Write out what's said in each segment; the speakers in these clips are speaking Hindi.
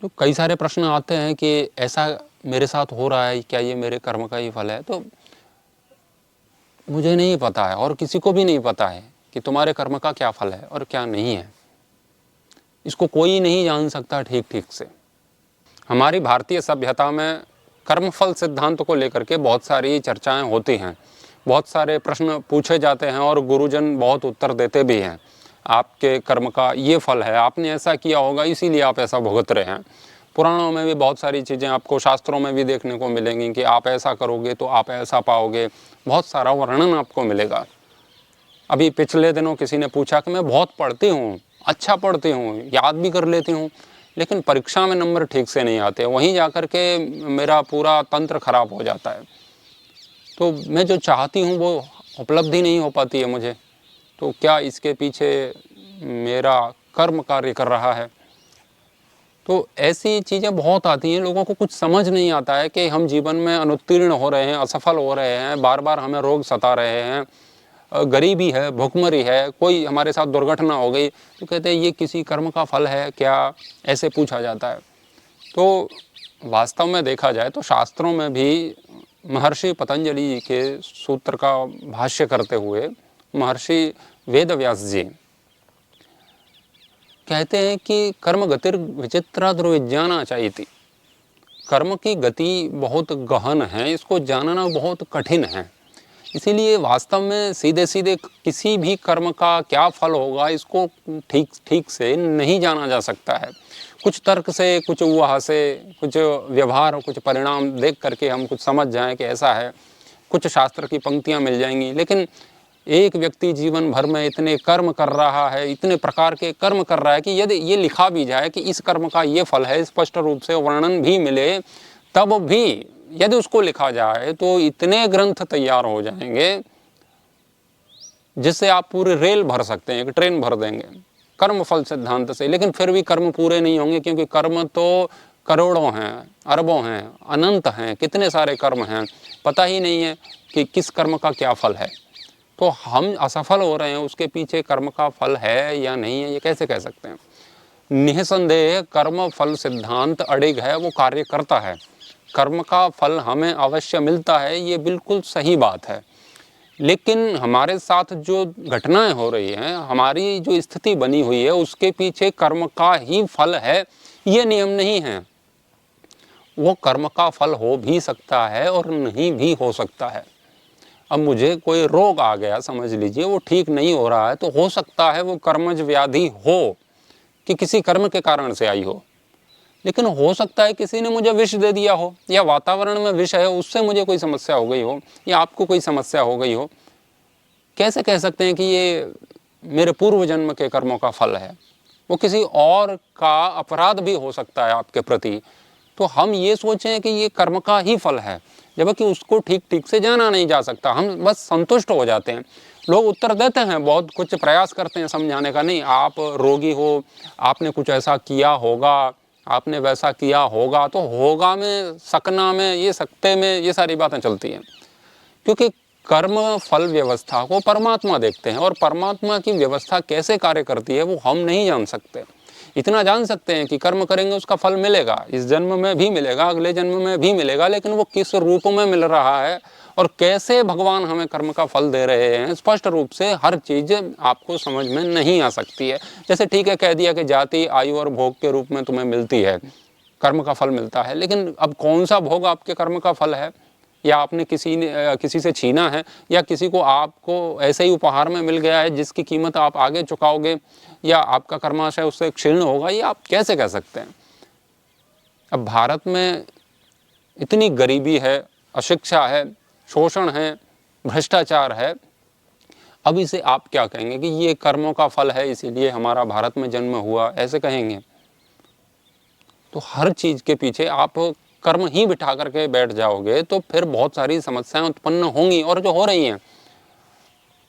तो कई सारे प्रश्न आते हैं कि ऐसा मेरे साथ हो रहा है, क्या ये मेरे कर्म का ही फल है? तो मुझे नहीं पता है और किसी को भी नहीं पता है कि तुम्हारे कर्म का क्या फल है और क्या नहीं है। इसको कोई नहीं जान सकता ठीक ठीक से। हमारी भारतीय सभ्यता में कर्मफल सिद्धांत को लेकर के बहुत सारी चर्चाएं होती हैं, बहुत सारे प्रश्न पूछे जाते हैं और गुरुजन बहुत उत्तर देते भी हैं। आपके कर्म का ये फल है, आपने ऐसा किया होगा इसीलिए आप ऐसा भुगत रहे हैं। पुराणों में भी बहुत सारी चीज़ें आपको, शास्त्रों में भी देखने को मिलेंगी कि आप ऐसा करोगे तो आप ऐसा पाओगे। बहुत सारा वर्णन आपको मिलेगा। अभी पिछले दिनों किसी ने पूछा कि मैं बहुत पढ़ती हूँ, अच्छा पढ़ती हूँ, याद भी कर लेती हूँ, लेकिन परीक्षा में नंबर ठीक से नहीं आते, वहीं जाकर के मेरा पूरा तंत्र खराब हो जाता है। तो मैं जो चाहती हूँ वो उपलब्धि नहीं हो पाती है मुझे। तो क्या इसके पीछे मेरा कर्म कार्य कर रहा है? तो ऐसी चीज़ें बहुत आती हैं, लोगों को कुछ समझ नहीं आता है कि हम जीवन में अनुत्तीर्ण हो रहे हैं, असफल हो रहे हैं, बार बार हमें रोग सता रहे हैं, गरीबी है, भुखमरी है, कोई हमारे साथ दुर्घटना हो गई तो कहते हैं ये किसी कर्म का फल है क्या, ऐसे पूछा जाता है। तो वास्तव में देखा जाए तो शास्त्रों में भी महर्षि पतंजलि जी के सूत्र का भाष्य करते हुए महर्षि वेदव्यास जी कहते हैं कि कर्म गतिर विचित्रा दुर्विज्ञाना चाहिए। कर्म की गति बहुत गहन है, इसको जानना बहुत कठिन है। इसीलिए वास्तव में सीधे सीधे किसी भी कर्म का क्या फल होगा इसको ठीक ठीक से नहीं जाना जा सकता है। कुछ तर्क से, कुछ ऊहा से, कुछ व्यवहार, कुछ परिणाम देख करके हम कुछ समझ जाएं कि ऐसा है, कुछ शास्त्र की पंक्तियां मिल जाएंगी। लेकिन एक व्यक्ति जीवन भर में इतने कर्म कर रहा है, इतने प्रकार के कर्म कर रहा है कि यदि ये लिखा भी जाए कि इस कर्म का ये फल है, स्पष्ट रूप से वर्णन भी मिले, तब भी यदि उसको लिखा जाए तो इतने ग्रंथ तैयार हो जाएंगे जिससे आप पूरे रेल भर सकते हैं, एक ट्रेन भर देंगे कर्म फल सिद्धांत से। लेकिन फिर भी कर्म पूरे नहीं होंगे, क्योंकि कर्म तो करोड़ों हैं, अरबों हैं, अनंत हैं, कितने सारे कर्म हैं, पता ही नहीं है कि किस कर्म का क्या फल है। तो हम असफल हो रहे हैं, उसके पीछे कर्म का फल है या नहीं है, ये कैसे कह सकते हैं? निःसंदेह कर्म फल सिद्धांत अडिग है, वो कार्य करता है। कर्म का फल हमें अवश्य मिलता है, ये बिल्कुल सही बात है। लेकिन हमारे साथ जो घटनाएं हो रही हैं, हमारी जो स्थिति बनी हुई है, उसके पीछे कर्म का ही फल है, ये नियम नहीं है। वो कर्म का फल हो भी सकता है और नहीं भी हो सकता है। अब मुझे कोई रोग आ गया, समझ लीजिए, वो ठीक नहीं हो रहा है, तो हो सकता है वो कर्मज व्याधि हो कि किसी कर्म के कारण से आई हो। लेकिन हो सकता है किसी ने मुझे विष दे दिया हो, या वातावरण में विष है उससे मुझे कोई समस्या हो गई हो, या आपको कोई समस्या हो गई हो। कैसे कह सकते हैं कि ये मेरे पूर्व जन्म के कर्मों का फल है? वो किसी और का अपराध भी हो सकता है आपके प्रति। तो हम ये सोचें कि ये कर्म का ही फल है, जबकि उसको ठीक ठीक से जाना नहीं जा सकता। हम बस संतुष्ट हो जाते हैं। लोग उत्तर देते हैं, बहुत कुछ प्रयास करते हैं समझाने का, नहीं आप रोगी हो, आपने कुछ ऐसा किया होगा, आपने वैसा किया होगा। तो होगा में, सकना में, ये सकते में, ये सारी बातें चलती हैं, क्योंकि कर्म फल व्यवस्था को परमात्मा देखते हैं और परमात्मा की व्यवस्था कैसे कार्य करती है वो हम नहीं जान सकते। इतना जान सकते हैं कि कर्म करेंगे उसका फल मिलेगा, इस जन्म में भी मिलेगा, अगले जन्म में भी मिलेगा, लेकिन वो किस रूप में मिल रहा है और कैसे भगवान हमें कर्म का फल दे रहे हैं, स्पष्ट रूप से हर चीज़ आपको समझ में नहीं आ सकती है। जैसे ठीक है, कह दिया कि जाति, आयु और भोग के रूप में तुम्हें मिलती है, कर्म का फल मिलता है, लेकिन अब कौन सा भोग आपके कर्म का फल है, या आपने किसी से छीना है, या किसी को आपको ऐसे ही उपहार में मिल गया है जिसकी कीमत आप आगे चुकाओगे, या आपका कर्माशय उससे क्षीण होगा, ये आप कैसे कह सकते हैं? अब भारत में इतनी गरीबी है, अशिक्षा है, शोषण है, भ्रष्टाचार है, अब इसे आप क्या कहेंगे कि ये कर्मों का फल है इसीलिए हमारा भारत में जन्म हुआ, ऐसे कहेंगे? तो हर चीज़ के पीछे आप कर्म ही बिठा करके बैठ जाओगे तो फिर बहुत सारी समस्याएं उत्पन्न होंगी, और जो हो रही हैं।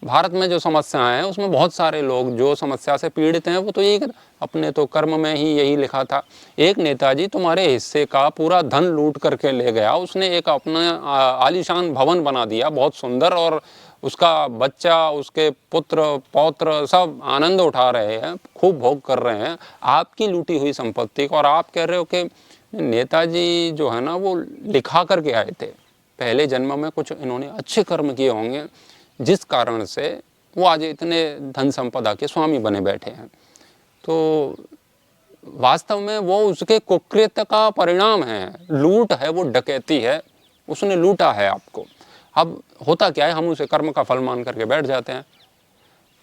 भारत में जो समस्याएं हैं उसमें बहुत सारे लोग जो समस्या से पीड़ित हैं वो तो यही अपने तो कर्म में ही यही लिखा था। एक नेताजी तुम्हारे हिस्से का पूरा धन लूट करके ले गया, उसने एक अपना आलीशान भवन बना दिया, बहुत सुंदर, और उसका बच्चा, उसके पुत्र पौत्र सब आनंद उठा रहे हैं, खूब भोग कर रहे हैं आपकी लूटी हुई संपत्ति को। और आप कह रहे हो कि नेताजी जो है ना वो लिखा करके आए थे, पहले जन्म में कुछ इन्होंने अच्छे कर्म किए होंगे जिस कारण से वो आज इतने धन संपदा के स्वामी बने बैठे हैं। तो वास्तव में वो उसके कुकृत्य का परिणाम है, लूट है, वो डकैती है, उसने लूटा है आपको। अब होता क्या है, हम उसे कर्म का फल मान करके बैठ जाते हैं।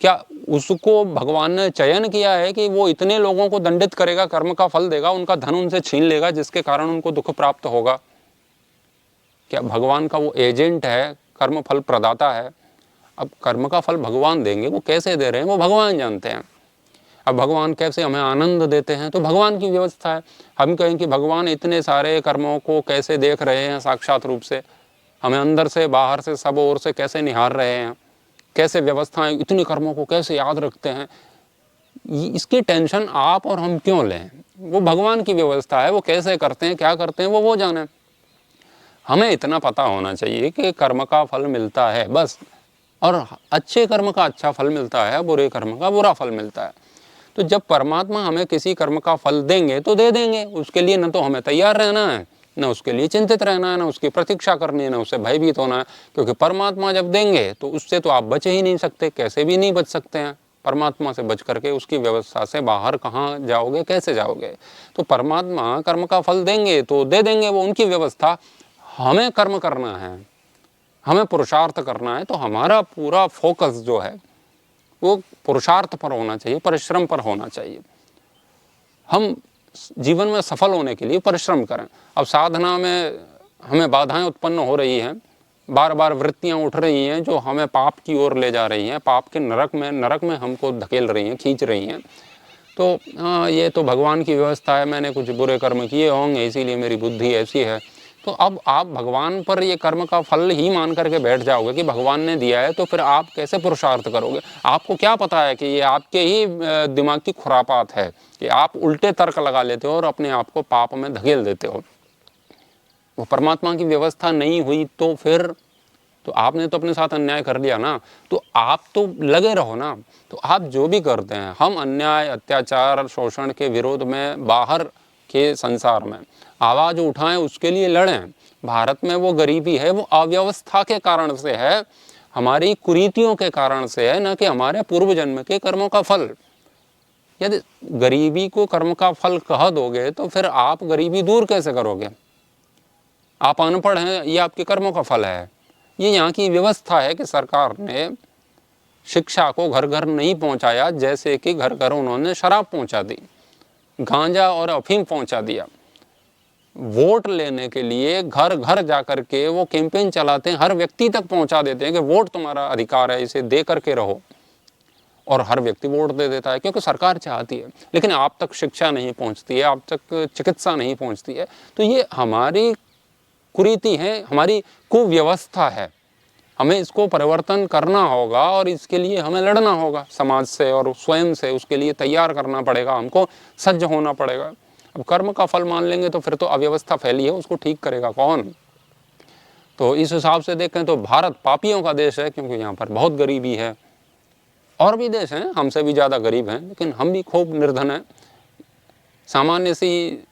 क्या उसको भगवान ने चयन किया है कि वो इतने लोगों को दंडित करेगा, कर्म का फल देगा, उनका धन उनसे छीन लेगा जिसके कारण उनको दुख प्राप्त होगा? क्या भगवान का वो एजेंट है, कर्म फल प्रदाता है? अब कर्म का फल भगवान देंगे, वो कैसे दे रहे हैं वो भगवान जानते हैं। अब भगवान कैसे हमें आनंद देते हैं तो भगवान की व्यवस्था है। हम कहें कि भगवान इतने सारे कर्मों को कैसे देख रहे हैं साक्षात रूप से, हमें अंदर से बाहर से सब ओर से कैसे निहार रहे हैं, कैसे व्यवस्थाएं, इतने कर्मों को कैसे याद रखते हैं, इसकी टेंशन आप और हम क्यों लें? वो भगवान की व्यवस्था है, वो कैसे करते हैं, क्या करते हैं, वो जाने। हमें इतना पता होना चाहिए कि कर्म का फल मिलता है बस, और अच्छे कर्म का अच्छा फल मिलता है, बुरे कर्म का बुरा फल मिलता है। तो जब परमात्मा हमें किसी कर्म का फल देंगे तो दे देंगे, उसके लिए न तो हमें तैयार रहना है, न उसके लिए चिंतित रहना है, न उसकी प्रतीक्षा करनी है, न उससे भयभीत होना है। क्योंकि परमात्मा जब देंगे तो उससे तो आप बच ही नहीं सकते, कैसे भी नहीं बच सकते हैं। परमात्मा से बच करके उसकी व्यवस्था से बाहर कहाँ जाओगे, कैसे जाओगे? तो परमात्मा कर्म का फल देंगे तो दे देंगे, वो उनकी व्यवस्था। हमें कर्म करना है, हमें पुरुषार्थ करना है, तो हमारा पूरा फोकस जो है वो पुरुषार्थ पर होना चाहिए, परिश्रम पर होना चाहिए। हम जीवन में सफल होने के लिए परिश्रम करें। अब साधना में हमें बाधाएं उत्पन्न हो रही हैं, बार बार वृत्तियां उठ रही हैं जो हमें पाप की ओर ले जा रही हैं, पाप के नरक में हमको धकेल रही हैं, खींच रही हैं। तो ये तो भगवान की व्यवस्था है, मैंने कुछ बुरे कर्म किए होंगे इसीलिए मेरी बुद्धि ऐसी है। तो अब आप भगवान पर ये कर्म का फल ही मान करके बैठ जाओगे कि भगवान ने दिया है, तो फिर आप कैसे पुरुषार्थ करोगे? आपको क्या पता है कि ये आपके ही दिमाग की खुरापात है कि आप उल्टे तर्क लगा लेते हो और अपने आप को पाप में धकेल देते हो। वो परमात्मा की व्यवस्था नहीं हुई तो फिर तो आपने तो अपने साथ अन्याय कर लिया ना। तो आप तो लगे रहो ना। तो आप जो भी करते हैं, हम अन्याय, अत्याचार, शोषण के विरोध में बाहर के संसार में आवाज़ उठाएं, उसके लिए लड़ें। भारत में वो गरीबी है, वो अव्यवस्था के कारण से है, हमारी कुरीतियों के कारण से है, न कि हमारे पूर्व जन्म के कर्मों का फल। यदि गरीबी को कर्म का फल कह दोगे तो फिर आप गरीबी दूर कैसे करोगे? आप अनपढ़ हैं, ये आपके कर्मों का फल है। ये यहाँ की व्यवस्था है कि सरकार ने शिक्षा को घर घर नहीं पहुँचाया, जैसे कि घर घर उन्होंने शराब पहुँचा दी, गांजा और अफीम पहुँचा दिया। वोट लेने के लिए घर घर जाकर के वो कैंपेन चलाते हैं, हर व्यक्ति तक पहुँचा देते हैं कि वोट तुम्हारा अधिकार है, इसे दे करके रहो। और हर व्यक्ति वोट दे देता है क्योंकि सरकार चाहती है, लेकिन आप तक शिक्षा नहीं पहुँचती है, आप तक चिकित्सा नहीं पहुँचती है। तो ये हमारी कुरीति है, हमारी कुव्यवस्था है। हमें इसको परिवर्तन करना होगा और इसके लिए हमें लड़ना होगा समाज से और स्वयं से, उसके लिए तैयार करना पड़ेगा, हमको सज्ज होना पड़ेगा। अब कर्म का फल मान लेंगे तो फिर तो अव्यवस्था फैली है, उसको ठीक करेगा कौन? तो इस हिसाब से देखें तो भारत पापियों का देश है, क्योंकि यहाँ पर बहुत गरीबी है। और भी देश हैं हमसे भी ज़्यादा गरीब हैं, लेकिन हम भी खूब निर्धन हैं। सामान्य सी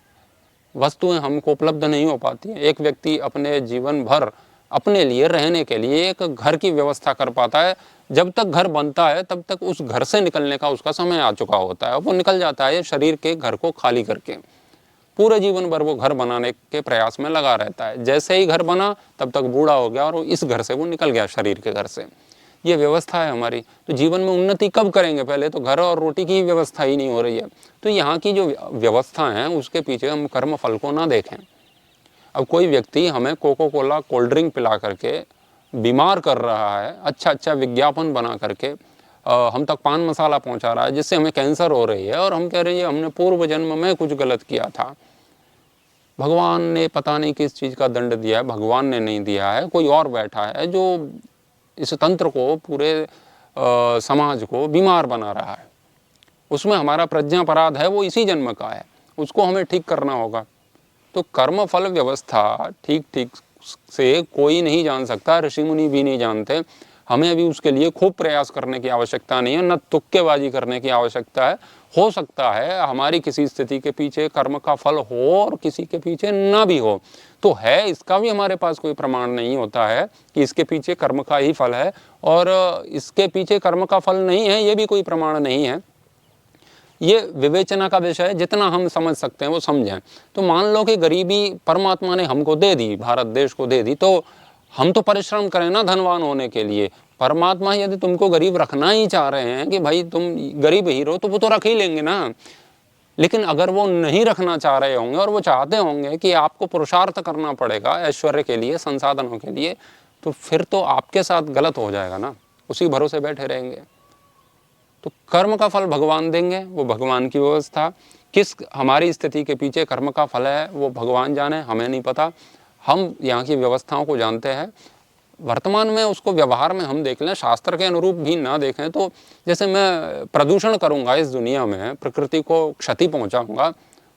वस्तुएं हमको उपलब्ध नहीं हो पाती हैं। एक व्यक्ति अपने जीवन भर अपने लिए रहने के लिए एक घर की व्यवस्था कर पाता है। जब तक घर बनता है तब तक उस घर से निकलने का उसका समय आ चुका होता है, वो निकल जाता है शरीर के घर को खाली करके। पूरे जीवन भर वो घर बनाने के प्रयास में लगा रहता है। जैसे ही घर बना तब तक बूढ़ा हो गया और इस घर से वो निकल गया, शरीर के घर से। ये व्यवस्था है हमारी। तो जीवन में उन्नति कब करेंगे? पहले तो घर और रोटी की व्यवस्था ही नहीं हो रही है। तो यहाँ की जो व्यवस्था है उसके पीछे हम कर्म फल को ना देखें। अब कोई व्यक्ति हमें कोको कोला कोल्ड ड्रिंक पिला करके बीमार कर रहा है, अच्छा विज्ञापन बना करके हम तक पान मसाला पहुंचा रहा है जिससे हमें कैंसर हो रही है, और हम कह रहे हैं हमने पूर्व जन्म में कुछ गलत किया था। भगवान ने पता नहीं किस चीज़ का दंड दिया है, भगवान ने नहीं दिया है, कोई और बैठा है जो इस तंत्र को, पूरे समाज को बीमार बना रहा है। उसमें हमारा प्रज्ञापराध है, वो इसी जन्म का है, उसको हमें ठीक करना होगा। तो कर्म फल व्यवस्था ठीक से कोई नहीं जान सकता, ऋषि मुनि भी नहीं जानते। हमें अभी उसके लिए खूब प्रयास करने की आवश्यकता नहीं है, न तुक्केबाजी करने की आवश्यकता है। हो सकता है हमारी किसी स्थिति के पीछे कर्म का फल हो और किसी के पीछे ना भी हो, तो है इसका भी हमारे पास कोई प्रमाण नहीं होता है कि इसके पीछे कर्म का ही फल है और इसके पीछे कर्म का फल नहीं है, ये भी कोई प्रमाण नहीं है। ये विवेचना का विषय है, जितना हम समझ सकते हैं वो समझें। तो मान लो कि गरीबी परमात्मा ने हमको दे दी, भारत देश को दे दी, तो हम तो परिश्रम करें ना धनवान होने के लिए। परमात्मा यदि तुमको गरीब रखना ही चाह रहे हैं कि भाई तुम गरीब ही रहो, तो वो तो रख ही लेंगे ना। लेकिन अगर वो नहीं रखना चाह रहे होंगे और वो चाहते होंगे कि आपको पुरुषार्थ करना पड़ेगा ऐश्वर्य के लिए, संसाधनों के लिए, तो फिर तो आपके साथ गलत हो जाएगा ना, उसी भरोसे बैठे रहेंगे। तो कर्म का फल भगवान देंगे, वो भगवान की व्यवस्था। किस हमारी स्थिति के पीछे कर्म का फल है वो भगवान जाने, हमें नहीं पता। हम यहाँ की व्यवस्थाओं को जानते हैं। वर्तमान में उसको व्यवहार में हम देख लें, शास्त्र के अनुरूप भी ना देखें तो जैसे मैं प्रदूषण करूँगा इस दुनिया में, प्रकृति को क्षति पहुँचाऊँगा,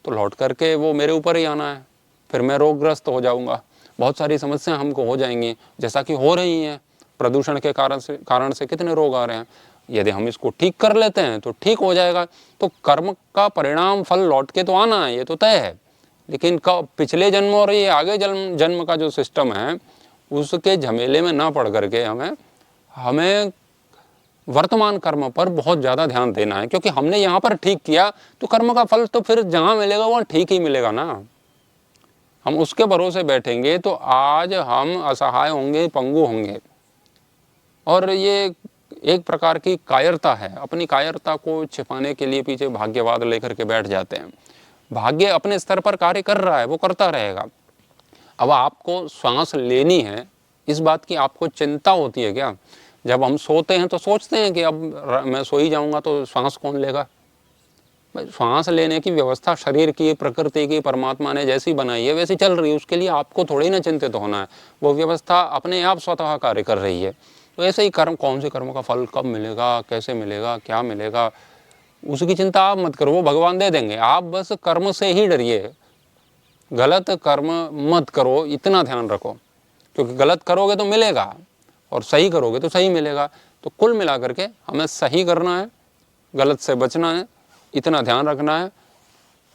तो लौट करके वो मेरे ऊपर ही आना है, फिर मैं रोगग्रस्त हो जाऊँगा, बहुत सारी समस्याएं हमको हो जाएंगी, जैसा कि हो रही हैं। प्रदूषण के कारण से कितने रोग आ रहे हैं। यदि हम इसको ठीक कर लेते हैं तो ठीक हो जाएगा। तो कर्म का परिणाम फल लौट के तो आना है, ये तो तय है। लेकिन पिछले जन्म और ये आगे जन्म का जो सिस्टम है उसके झमेले में ना पड़ करके हमें वर्तमान कर्म पर बहुत ज़्यादा ध्यान देना है, क्योंकि हमने यहाँ पर ठीक किया तो कर्म का फल तो फिर जहाँ मिलेगा वहाँ ठीक ही मिलेगा ना। हम उसके भरोसे बैठेंगे तो आज हम असहाय होंगे, पंगु होंगे। और ये एक प्रकार की कायरता है, अपनी कायरता को छिपाने के लिए पीछे भाग्यवाद लेकर के बैठ जाते हैं। भाग्य अपने स्तर पर कार्य कर रहा है, वो करता रहेगा। अब आपको श्वास लेनी है, इस बात की आपको चिंता होती है क्या? जब हम सोते हैं तो सोचते हैं कि अब मैं सो ही जाऊंगा तो श्वास कौन लेगा? श्वास लेने की व्यवस्था शरीर की, प्रकृति की, परमात्मा ने जैसी बनाई है वैसी चल रही है, उसके लिए आपको थोड़ी ना चिंतित होना है। वो व्यवस्था अपने आप स्वतः कार्य कर रही है। तो ऐसे ही कर्म, कौन से कर्म का फल कब मिलेगा, कैसे मिलेगा, क्या मिलेगा, उसकी चिंता आप मत करो, वो भगवान दे देंगे। आप बस कर्म से ही डरिए, गलत कर्म मत करो, इतना ध्यान रखो। क्योंकि गलत करोगे तो मिलेगा और सही करोगे तो सही मिलेगा। तो कुल मिला करके हमें सही करना है, गलत से बचना है, इतना ध्यान रखना है।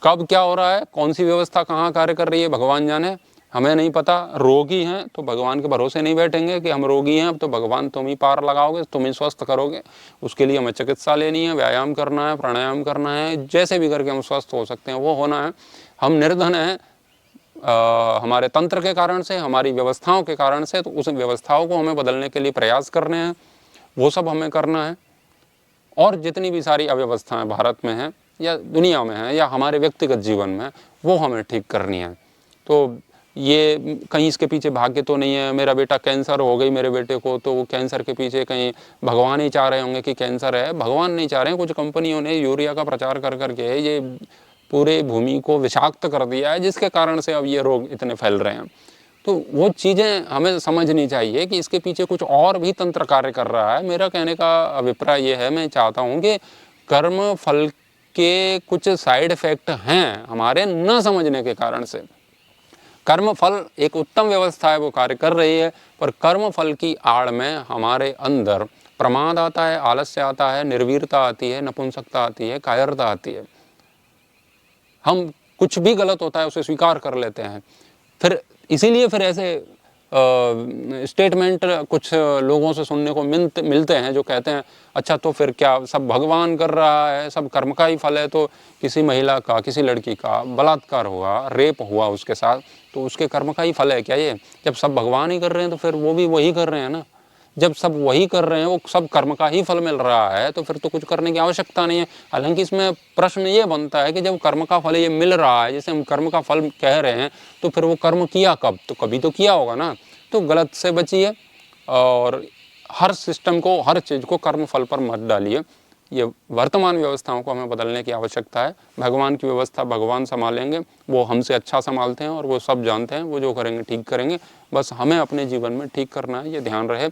कब क्या हो रहा है, कौन सी व्यवस्था कहाँ कार्य कर रही है, भगवान जाने, हमें नहीं पता। रोगी हैं तो भगवान के भरोसे नहीं बैठेंगे कि हम रोगी हैं अब तो भगवान तुम ही पार लगाओगे, तुम ही स्वस्थ करोगे। उसके लिए हमें चिकित्सा लेनी है, व्यायाम करना है, प्राणायाम करना है, जैसे भी करके हम स्वस्थ हो सकते हैं वो होना है। हम निर्धन हैं हमारे तंत्र के कारण से, हमारी व्यवस्थाओं के कारण से, तो उस व्यवस्थाओं को हमें बदलने के लिए प्रयास करने हैं, वो सब हमें करना है। और जितनी भी सारी अव्यवस्थाएं भारत में हैं या दुनिया में हैं या हमारे व्यक्तिगत जीवन में, वो हमें ठीक करनी है। तो ये कहीं इसके पीछे भाग्य तो नहीं है, मेरा बेटा कैंसर हो गई मेरे बेटे को, तो वो कैंसर के पीछे कहीं भगवान ही चाह रहे होंगे कि कैंसर है। भगवान नहीं चाह रहे हैं, कुछ कंपनियों ने यूरिया का प्रचार कर करके ये पूरे भूमि को विषाक्त कर दिया है, जिसके कारण से अब ये रोग इतने फैल रहे हैं। तो वो चीज़ें हमें समझनी चाहिए कि इसके पीछे कुछ और भी तंत्र कार्य कर रहा है। मेरा कहने का अभिप्राय ये है, मैं चाहता हूँ कि कर्म फल के कुछ साइड इफेक्ट हैं हमारे न समझने के कारण से। कर्म फल एक उत्तम व्यवस्था है, वो कार्य कर रही है, पर कर्म फल की आड़ में हमारे अंदर प्रमाद आता है, आलस्य आता है, निर्वीरता आती है, नपुंसकता आती है, कायरता आती है। हम कुछ भी गलत होता है उसे स्वीकार कर लेते हैं। फिर इसीलिए फिर ऐसे स्टेटमेंट कुछ लोगों से सुनने को मिलते हैं जो कहते हैं अच्छा तो फिर क्या सब भगवान कर रहा है, सब कर्म का ही फल है। तो किसी महिला का, किसी लड़की का बलात्कार हुआ, रेप हुआ उसके साथ, तो उसके कर्म का ही फल है क्या ये? जब सब भगवान ही कर रहे हैं तो फिर वो भी वही कर रहे हैं ना। जब सब वही कर रहे हैं, वो सब कर्म का ही फल मिल रहा है, तो फिर तो कुछ करने की आवश्यकता नहीं है। हालांकि इसमें प्रश्न ये बनता है कि जब कर्म का फल ये मिल रहा है, जैसे हम कर्म का फल कह रहे हैं, तो फिर वो कर्म किया कब? तो कभी तो किया होगा ना। तो गलत से बचिए और हर सिस्टम को, हर चीज़ को कर्म फल पर मत डालिए। ये वर्तमान व्यवस्थाओं को हमें बदलने की आवश्यकता है। भगवान की व्यवस्था भगवान संभालेंगे, वो हमसे अच्छा संभालते हैं और वो सब जानते हैं, वो जो करेंगे ठीक करेंगे। बस हमें अपने जीवन में ठीक करना है, ये ध्यान रहे।